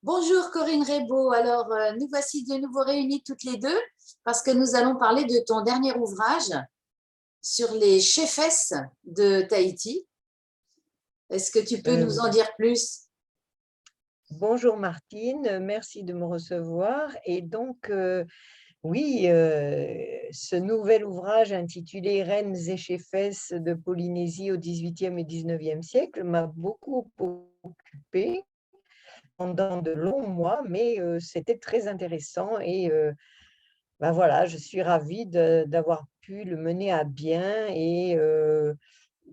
Bonjour Corinne Rebaud. Alors, nous voici de nouveau réunis toutes les deux parce que nous allons parler de ton dernier ouvrage sur les chefesses de Tahiti. Est-ce que tu peux nous en Euh, dire plus? Bonjour Martine, merci de me recevoir. Et donc, oui, ce nouvel ouvrage intitulé Reines et chefesses de Polynésie au XVIIIe et XIXe siècle m'a beaucoup occupée pendant de longs mois, mais c'était très intéressant. Et ben voilà, je suis ravie d'avoir pu le mener à bien et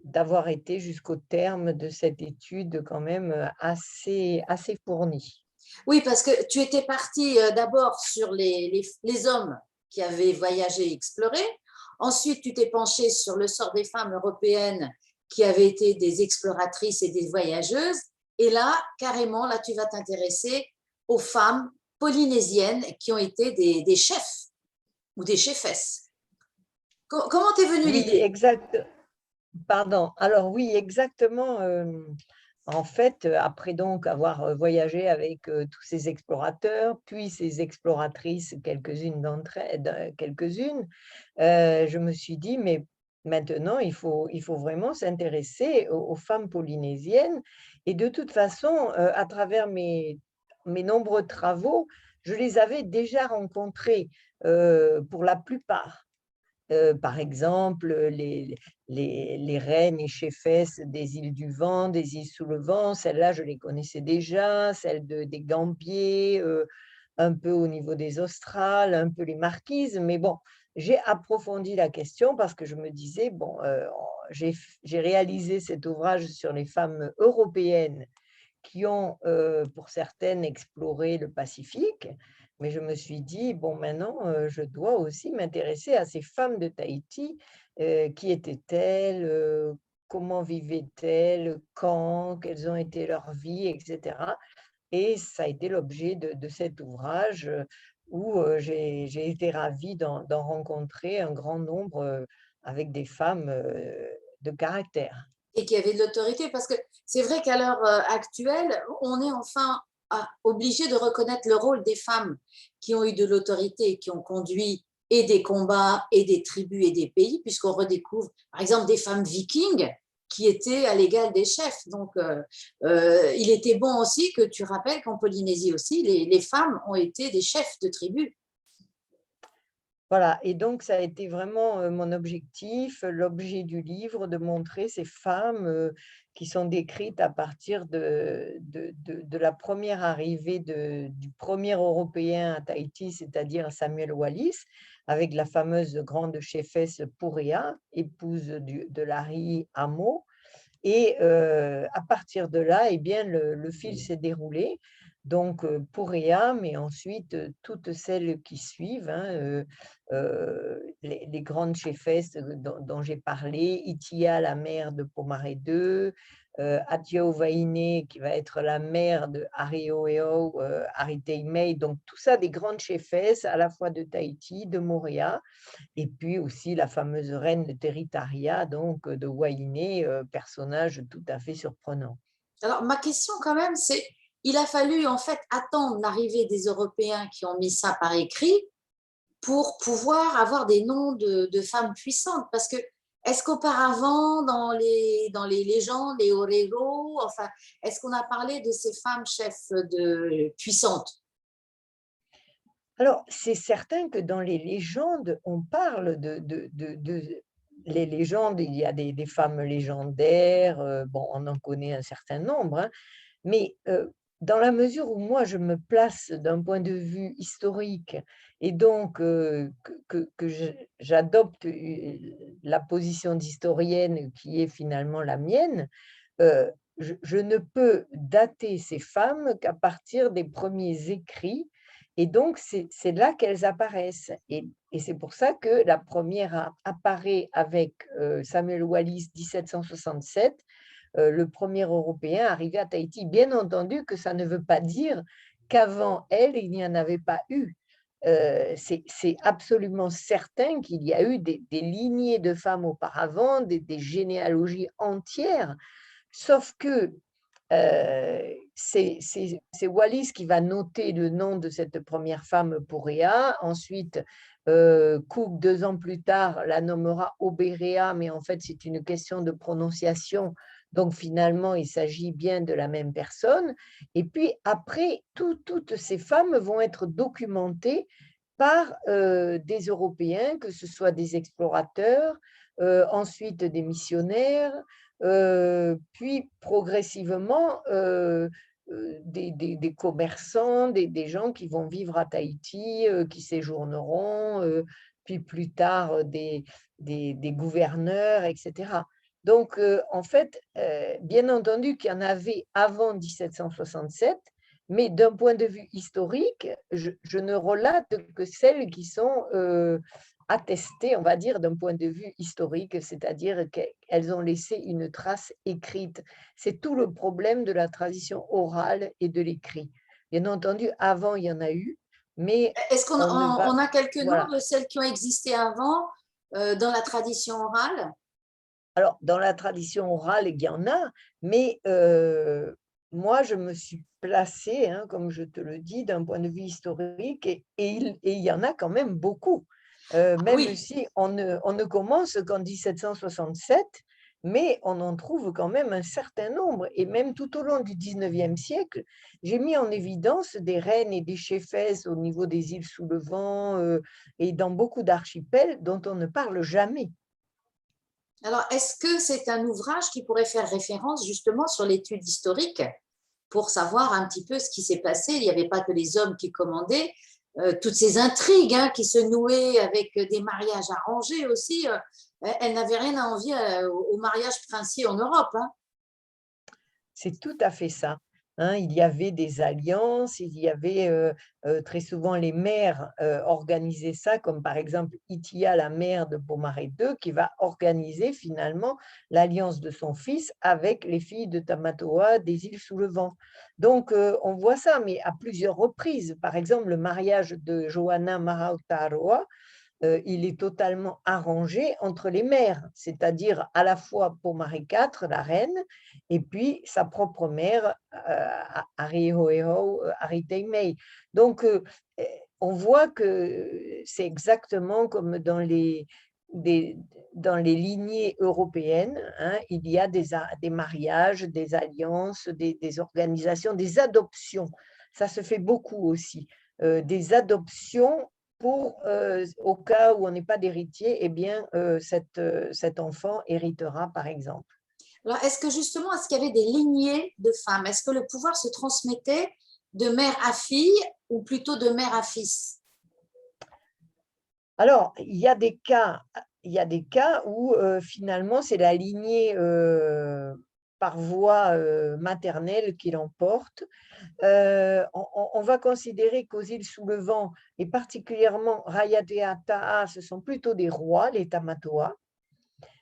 d'avoir été jusqu'au terme de cette étude quand même assez fournie. Oui, parce que tu étais partie d'abord sur les hommes qui avaient voyagé et exploré. Ensuite, tu t'es penchée sur le sort des femmes européennes qui avaient été des exploratrices et des voyageuses. Et là, carrément, là, tu vas t'intéresser aux femmes polynésiennes qui ont été des chefs ou des chefesses. Comment t'es venue Oui, l'idée? exact. Pardon. Alors oui, exactement. En fait, après donc avoir voyagé avec tous ces explorateurs, puis ces exploratrices, quelques-unes d'entre elles, quelques-unes, je me suis dit, mais maintenant, il faut vraiment s'intéresser aux femmes polynésiennes. Et de toute façon, à travers mes nombreux travaux, je les avais déjà rencontrées pour la plupart. Par exemple, les reines et cheffesses des îles du Vent, des îles sous le vent, celles-là, je les connaissais déjà, celles des Gambiers, un peu au niveau des Australes, un peu les Marquises, mais bon, j'ai approfondi la question parce que je me disais, bon, j'ai réalisé cet ouvrage sur les femmes européennes qui ont, pour certaines, exploré le Pacifique. Mais je me suis dit, bon, maintenant, je dois aussi m'intéresser à ces femmes de Tahiti. Qui étaient-elles? Comment vivaient-elles? Quand? Quelles ont été leurs vies, etc. Et ça a été l'objet de cet ouvrage où j'ai été ravie d'en rencontrer un grand nombre avec des femmes de caractère. Et qui avait de l'autorité, parce que c'est vrai qu'à l'heure actuelle, on est enfin obligé de reconnaître le rôle des femmes qui ont eu de l'autorité, qui ont conduit et des combats et des tribus et des pays, puisqu'on redécouvre, par exemple, des femmes vikings qui étaient à l'égal des chefs. Donc, il était bon aussi que tu rappelles qu'en Polynésie aussi, les femmes ont été des chefs de tribus. Voilà, et donc ça a été vraiment, mon objectif, l'objet du livre, de montrer ces femmes, qui sont décrites à partir de la première arrivée du premier Européen à Tahiti, c'est-à-dire Samuel Wallis, avec la fameuse grande chefesse Pourea, épouse de Larry Amo. Et à partir de là, eh bien, le fil s'est déroulé. Donc, pour Réa, mais ensuite, toutes celles qui suivent, hein, les grandes cheffesses dont j'ai parlé, Itia, la mère de Pomaré II, Atiaovaine, qui va être la mère de Arioeo, Ariteimei, donc tout ça, des grandes cheffesses, à la fois de Tahiti, de Moorea, et puis aussi la fameuse reine de Territaria, donc de Wainé, personnage tout à fait surprenant. Alors, ma question quand même, c'est, il a fallu en fait attendre l'arrivée des Européens qui ont mis ça par écrit pour pouvoir avoir des noms de femmes puissantes. Parce que, est-ce qu'auparavant, dans les légendes, les oreros, enfin, est-ce qu'on a parlé de ces femmes chefs puissantes? Alors, c'est certain que dans les légendes, on parle les légendes, il y a des femmes légendaires, bon, on en connaît un certain nombre, hein, mais dans la mesure où moi je me place d'un point de vue historique et donc j'adopte la position d'historienne qui est finalement la mienne, je ne peux dater ces femmes qu'à partir des premiers écrits, et donc c'est là qu'elles apparaissent. Et c'est pour ça que la première apparaît avec Samuel Wallis, 1767, le premier Européen arrivé à Tahiti. Bien entendu que ça ne veut pas dire qu'avant elle, il n'y en avait pas eu. C'est absolument certain qu'il y a eu des lignées de femmes auparavant, des généalogies entières, sauf que c'est Wallis qui va noter le nom de cette première femme Pourea. Ensuite, Cook, 2 ans plus tard, la nommera Oberea, mais en fait, c'est une question de prononciation. Donc, finalement, il s'agit bien de la même personne. Et puis, après, toutes ces femmes vont être documentées par des Européens, que ce soit des explorateurs, ensuite des missionnaires, puis progressivement des commerçants, des gens qui vont vivre à Tahiti, qui séjourneront, puis plus tard des gouverneurs, etc. Donc, en fait, bien entendu qu'il y en avait avant 1767, mais d'un point de vue historique, je ne relate que celles qui sont attestées, on va dire, d'un point de vue historique, c'est-à-dire qu'elles ont laissé une trace écrite. C'est tout le problème de la tradition orale et de l'écrit. Bien entendu, avant, il y en a eu, mais Est-ce qu'on on ne va... on a quelques noms Voilà. de celles qui ont existé avant dans la tradition orale? Alors, dans la tradition orale, il y en a, mais moi, je me suis placée, hein, comme je te le dis, d'un point de vue historique, et il y en a quand même beaucoup. Ah Même oui, si on ne commence qu'en 1767, mais on en trouve quand même un certain nombre. Et même tout au long du 19e siècle, j'ai mis en évidence des reines et des cheffesses au niveau des îles sous le vent et dans beaucoup d'archipels dont on ne parle jamais. alors est-ce que c'est un ouvrage qui pourrait faire référence justement sur l'étude historique pour savoir un petit peu ce qui s'est passé? Il n'y avait pas que les hommes qui commandaient, toutes ces intrigues hein, qui se nouaient avec des mariages arrangés aussi, elles n'avaient rien à envier au mariage princier en Europe. Hein. C'est tout à fait ça, hein. Il y avait des alliances, il y avait, très souvent les mères, organisaient ça, comme par exemple Itia, la mère de Pomaré II, qui va organiser finalement l'alliance de son fils avec les filles de Tamatoa des îles sous le vent. Donc, on voit ça, mais à plusieurs reprises. Par exemple, le mariage de Johanna Marautaroa, il est totalement arrangé entre les mères, c'est-à-dire à la fois pour Marie IV, la reine, et puis sa propre mère, Arihoeho, Ariteimei. Donc, on voit que c'est exactement comme des- dans les lignées européennes, hein, il y a des mariages, des alliances, des organisations, des adoptions. Ça se fait beaucoup aussi. Des adoptions pour, au cas où on n'est pas d'héritier, eh bien, cet enfant héritera, par exemple. Alors, est-ce que justement, est-ce qu'il y avait des lignées de femmes? Est-ce que le pouvoir se transmettait de mère à fille ou plutôt de mère à fils? Alors, il y a des cas où finalement c'est la lignée par voie maternelle qui l'emporte. On va considérer qu'aux îles sous le vent, et particulièrement Rayatea Taha, ce sont plutôt des rois, les Tamatoa.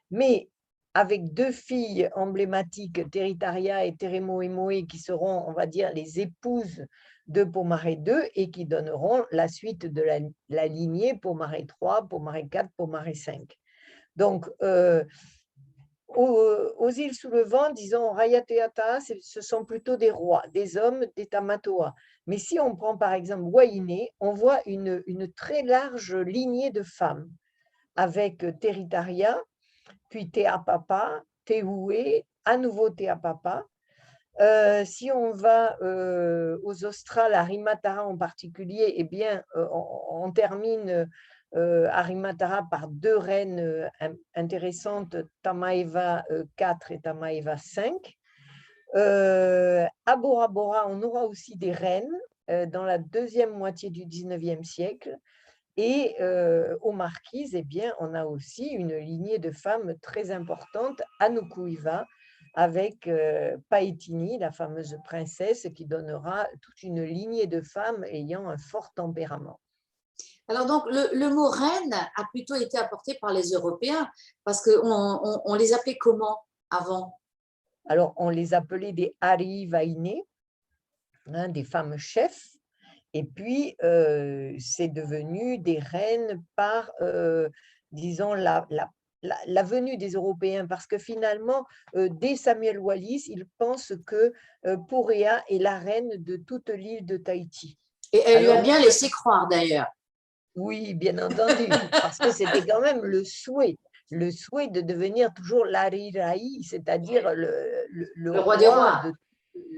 Mais avec 2 filles emblématiques, Teritaria et Teremoemoe, qui seront, on va dire, les épouses de Pomaré II et qui donneront la suite de la lignée Pomaré III, Pomaré IV, Pomaré V. Donc, aux îles sous le vent, disons, Rayateata, ce sont plutôt des rois, des hommes, des Tamatoa. Mais si on prend par exemple Wainé, on voit une très large lignée de femmes, avec Teritaria, puis Teapapa, Tehoué, à nouveau Teapapa. Si on va aux Australes, à Rimatara en particulier, eh bien, on termine à Rimatara par 2 reines intéressantes, Tamaeva IV et Tamaeva V. À Bora Bora, on aura aussi des reines dans la deuxième moitié du 19e siècle. Et aux Marquises, eh bien, on a aussi une lignée de femmes très importante à Nukuiva, avec Paetini, la fameuse princesse, qui donnera toute une lignée de femmes ayant un fort tempérament. Alors donc, le mot reine a plutôt été apporté par les Européens parce qu'on les appelait comment avant? Alors, on les appelait des Ari Vaine, hein, des femmes chefs, et puis c'est devenu des reines par, disons, la venue des Européens, parce que finalement, dès Samuel Wallis, il pense que Pourea est la reine de toute l'île de Tahiti. Et elle lui a Alors, bien laissé croire d'ailleurs. oui, bien entendu, parce que c'était quand même le souhait de devenir toujours l'Arirai, c'est-à-dire Le roi des rois.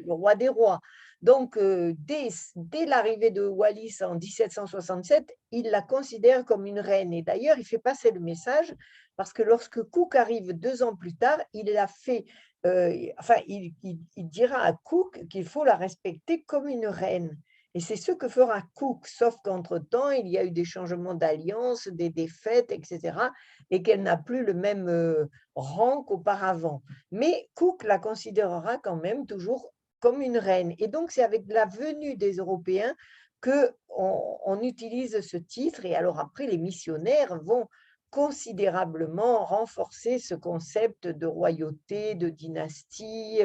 le roi des rois. Donc, dès l'arrivée de Wallis en 1767, il la considère comme une reine. Et d'ailleurs, il fait passer le message parce que lorsque Cook arrive 2 ans plus tard, il a fait, enfin, il dira à Cook qu'il faut la respecter comme une reine. Et c'est ce que fera Cook, sauf qu'entre-temps, il y a eu des changements d'alliance, des défaites, etc., et qu'elle n'a plus le même rang qu'auparavant. Mais Cook la considérera quand même toujours comme une reine. Et donc, c'est avec la venue des Européens qu'on utilise ce titre. Et alors après, les missionnaires vont considérablement renforcer ce concept de royauté, de dynastie,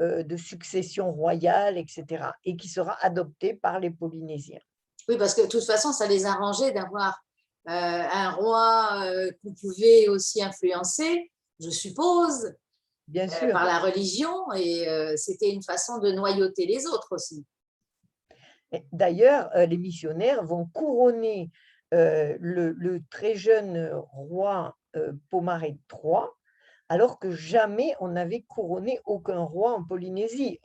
de succession royale, etc., et qui sera adopté par les Polynésiens. Oui, parce que de toute façon, ça les arrangeait d'avoir un roi qu'on pouvait aussi influencer, je suppose, Bien sûr. par la religion, et c'était une façon de noyauter les autres aussi. D'ailleurs, les missionnaires vont couronner le très jeune roi Pomaré III, alors que jamais on n'avait couronné aucun roi en Polynésie.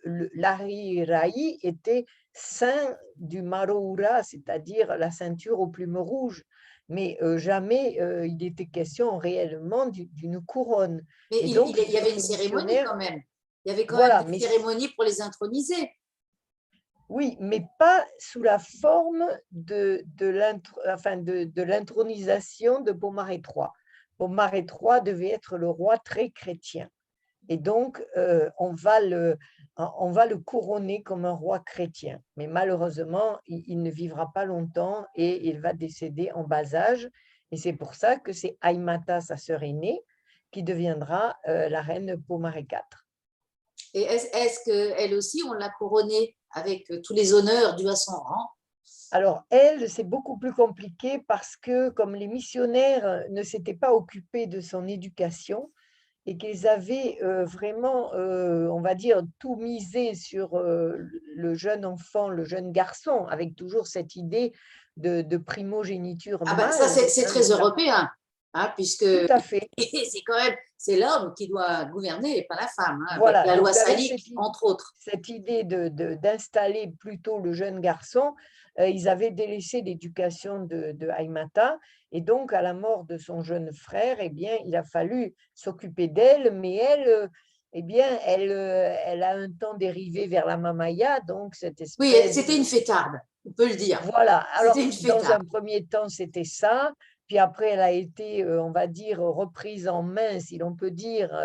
L'Arirai était saint du Maroura, c'est-à-dire la ceinture aux plumes rouges, mais jamais il était question réellement d'une couronne. Mais Et donc, ce il y avait sont une les missionnaire missionnaires, quand même. Il y avait quand même voilà, des mais cérémonies pour les introniser. oui, mais pas sous la forme de l'intronisation de Pomaré III. Pomaré III devait être le roi très chrétien. Et donc, on va le couronner comme un roi chrétien. Mais malheureusement, il ne vivra pas longtemps et il va décéder en bas âge. Et c'est pour ça que c'est Aimata, sa sœur aînée, qui deviendra la reine Pomaré IV. Et est-ce qu'elle aussi, on l'a couronnée avec tous les honneurs dus à son rang? Alors, elle, c'est beaucoup plus compliqué parce que comme les missionnaires ne s'étaient pas occupés de son éducation et qu'ils avaient vraiment, on va dire, tout misé sur le jeune enfant, le jeune garçon, avec toujours cette idée de primogéniture Ah ben, ça, mâle. c'est très européen, hein, puisque Tout à fait. c'est quand même, c'est l'homme qui doit gouverner et pas la femme, hein, avec Voilà, la loi donc avec salique, entre autres. cette idée d'installer plutôt le jeune garçon, ils avaient délaissé l'éducation de Haïmata, et donc à la mort de son jeune frère, eh bien, il a fallu s'occuper d'elle, mais elle, eh bien, elle a un temps dérivé vers la mamaya, donc cette Oui, espèce c'était une de... fêtarde, on peut le dire. Voilà, C'était alors une dans fêtarde. un premier temps, c'était ça, puis après, elle a été, on va dire, reprise en main, si l'on peut dire,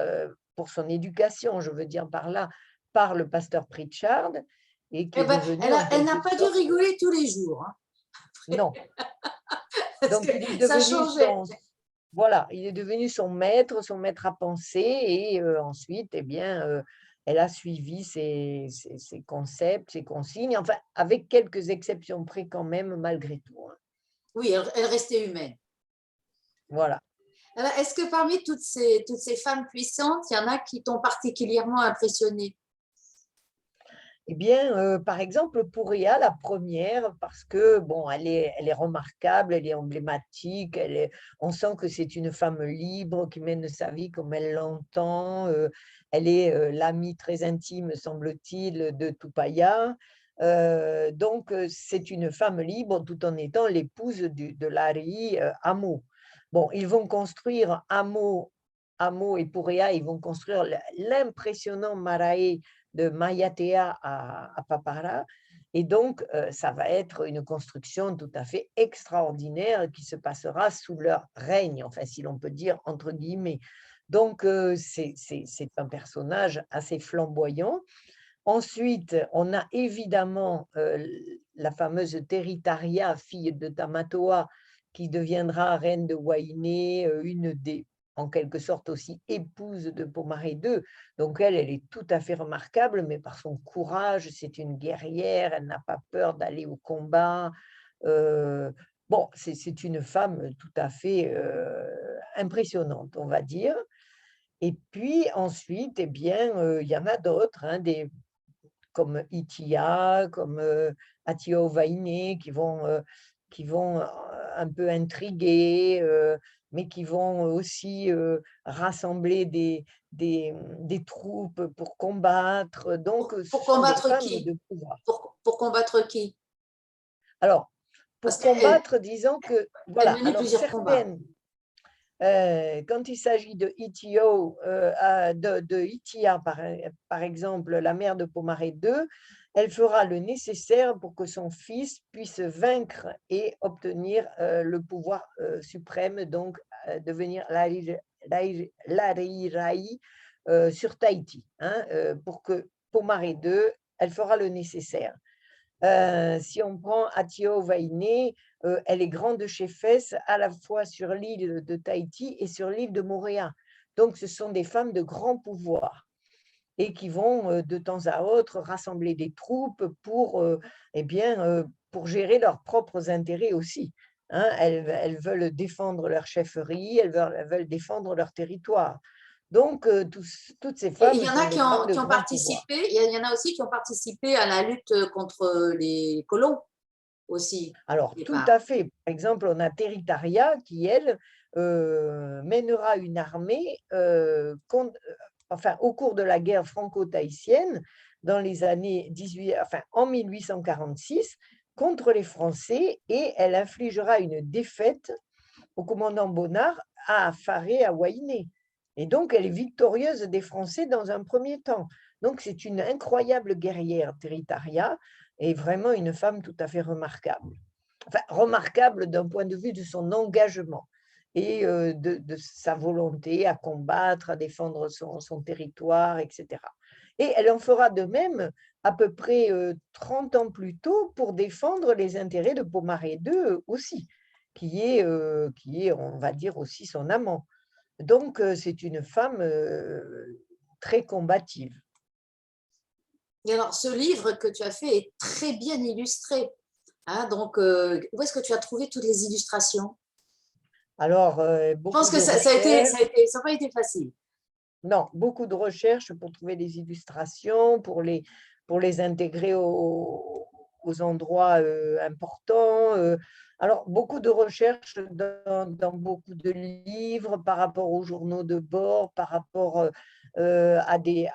pour son éducation, je veux dire par là, par le pasteur Pritchard, et qui Eh est ben, devenu en elle n'a quelque pas dû sorte, rigoler tous les jours, hein, non. parce que Donc, il est ça devenu changeait. voilà, il est devenu son maître à penser, et ensuite, eh bien, elle a suivi ses concepts, ses consignes, enfin, avec quelques exceptions près quand même, malgré tout, hein. Oui, elle restait humaine. Voilà. Alors, est-ce que parmi toutes ces femmes puissantes, il y en a qui t'ont particulièrement impressionné? Eh bien, par exemple, pour Ria, la première, parce que, bon, elle est remarquable, elle est emblématique, on sent que c'est une femme libre qui mène sa vie comme elle l'entend. Elle est l'amie très intime, semble-t-il, de Tupaya. Donc, c'est une femme libre tout en étant l'épouse de Larry Amo. Bon, ils vont construire Amo et Pourea, ils vont construire l'impressionnant marae de Mayatea à Papara. Et donc, ça va être une construction tout à fait extraordinaire qui se passera sous leur règne, enfin, si l'on peut dire, entre guillemets. Donc, c'est un personnage assez flamboyant. Ensuite, on a évidemment la fameuse Teritaria, fille de Tamatoa, qui deviendra reine de Wainé, une des, en quelque sorte aussi épouse de Pomaré II. Donc elle est tout à fait remarquable, mais par son courage, c'est une guerrière, elle n'a pas peur d'aller au combat. Bon, c'est une femme tout à fait impressionnante, on va dire. Et puis ensuite, eh bien, il y en a d'autres, hein, comme Itia, comme Atio Vaine, qui vont un peu intriguer, mais qui vont aussi rassembler des troupes pour combattre. Donc, ce Pour sont des combattre femmes qui? de pouvoir. Pour combattre qui? Alors, Parce pour qu'elle combattre, disons que, elle voilà, menait alors plusieurs combats. certaines, quand il s'agit de Itio, de Itia, par exemple, la mère de Pomaré II, elle fera le nécessaire pour que son fils puisse vaincre et obtenir le pouvoir suprême, donc devenir l'Arirai sur Tahiti, hein, pour que Pomaré II, elle fera le nécessaire. Si on prend Atio Vaine, elle est grande chefesse à la fois sur l'île de Tahiti et sur l'île de Moorea. Donc, ce sont des femmes de grand pouvoir et qui vont de temps à autre rassembler des troupes eh bien, pour gérer leurs propres intérêts aussi. Hein. Elles veulent défendre leur chefferie, elles veulent défendre leur territoire. Donc, toutes ces Et il y femmes en a sont des femmes de qui ont grand pouvoir. participé, il y en a aussi qui ont participé à la lutte contre les colons aussi, au Alors, tout départ. à fait. Par exemple, on a Territaria qui, elle, mènera une armée enfin, au cours de la guerre franco-tahitienne dans les années 18, enfin, en 1846 contre les Français et elle infligera une défaite au commandant Bonnard à Faré, à Wainé. Et donc, elle est victorieuse des Français dans un premier temps. Donc, c'est une incroyable guerrière, Territaria, et vraiment une femme tout à fait remarquable. Enfin, remarquable d'un point de vue de son engagement et de sa volonté à combattre, à défendre son territoire, etc. Et elle en fera de même à peu près 30 ans plus tôt pour défendre les intérêts de Pomaré II aussi, qui est, on va dire, aussi son amant. Donc, c'est une femme très combative. Et alors, ce livre que tu as fait est très bien illustré. Hein, donc, où est-ce que tu as trouvé toutes les illustrations? Alors, Je pense beaucoup que de recherches. ça n'a pas été facile. Non, beaucoup de recherches pour trouver des illustrations, pour les intégrer aux endroits importants. Alors, beaucoup de recherches dans beaucoup de livres par rapport aux journaux de bord, par rapport des,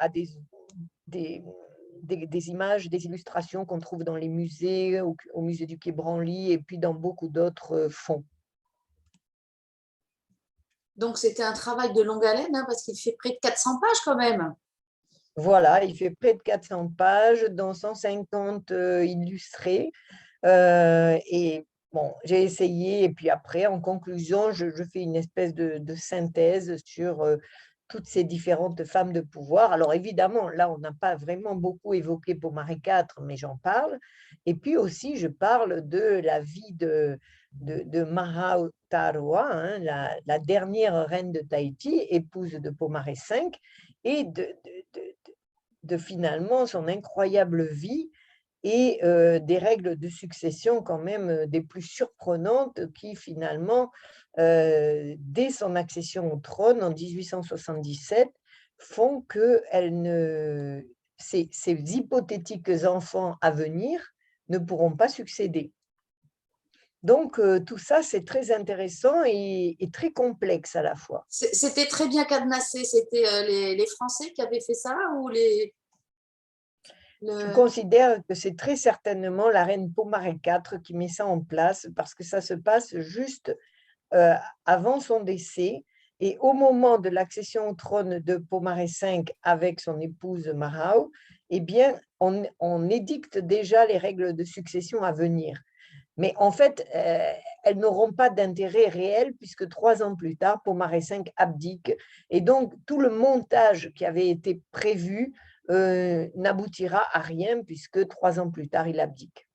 des images, des illustrations qu'on trouve dans les musées, au musée du Quai Branly et puis dans beaucoup d'autres fonds. Donc, c'était un travail de longue haleine, hein, parce qu'il fait près de 400 pages quand même. Voilà, il fait près de 400 pages, dont 150 illustrés. Et bon, j'ai essayé, et puis après, en conclusion, je fais une espèce de synthèse sur toutes ces différentes femmes de pouvoir. Alors évidemment, là, on n'a pas vraiment beaucoup évoqué Pomaré IV, mais j'en parle. Et puis aussi, je parle de la vie de Mara Taroa, hein, la dernière reine de Tahiti, épouse de Pomaré V, et de finalement son incroyable vie et des règles de succession quand même des plus surprenantes qui finalement, dès son accession au trône en 1877, font que ces hypothétiques enfants à venir ne pourront pas succéder. Donc, tout ça, c'est très intéressant et très complexe à la fois. C'était très bien cadenassé. C'était les Français qui avaient fait ça ou Je le... considère que c'est très certainement la reine Pomaré IV qui met ça en place parce que ça se passe juste avant son décès et au moment de l'accession au trône de Pomaré V avec son épouse Marau, eh bien, on édicte déjà les règles de succession à venir. Mais en fait, elles n'auront pas d'intérêt réel puisque 3 ans plus tard, Pomaré V abdique. Et donc, tout le montage qui avait été prévu n'aboutira à rien puisque 3 ans plus tard, il abdique.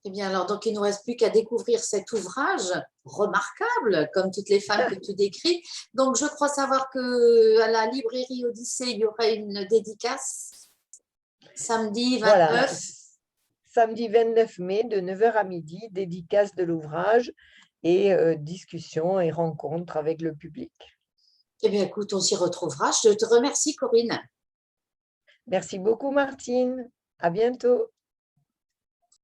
Eh bien, alors, donc, il ne nous reste plus qu'à découvrir cet ouvrage remarquable, comme toutes les femmes que tu décris. Donc, je crois savoir qu'à la librairie Odyssée, il y aura une dédicace samedi Voilà, 29. samedi 29 mai de 9 h à midi, dédicace de l'ouvrage et discussion et rencontre avec le public. Eh bien, écoute, on s'y retrouvera. Je te remercie, Corinne. Merci beaucoup, Martine. À bientôt.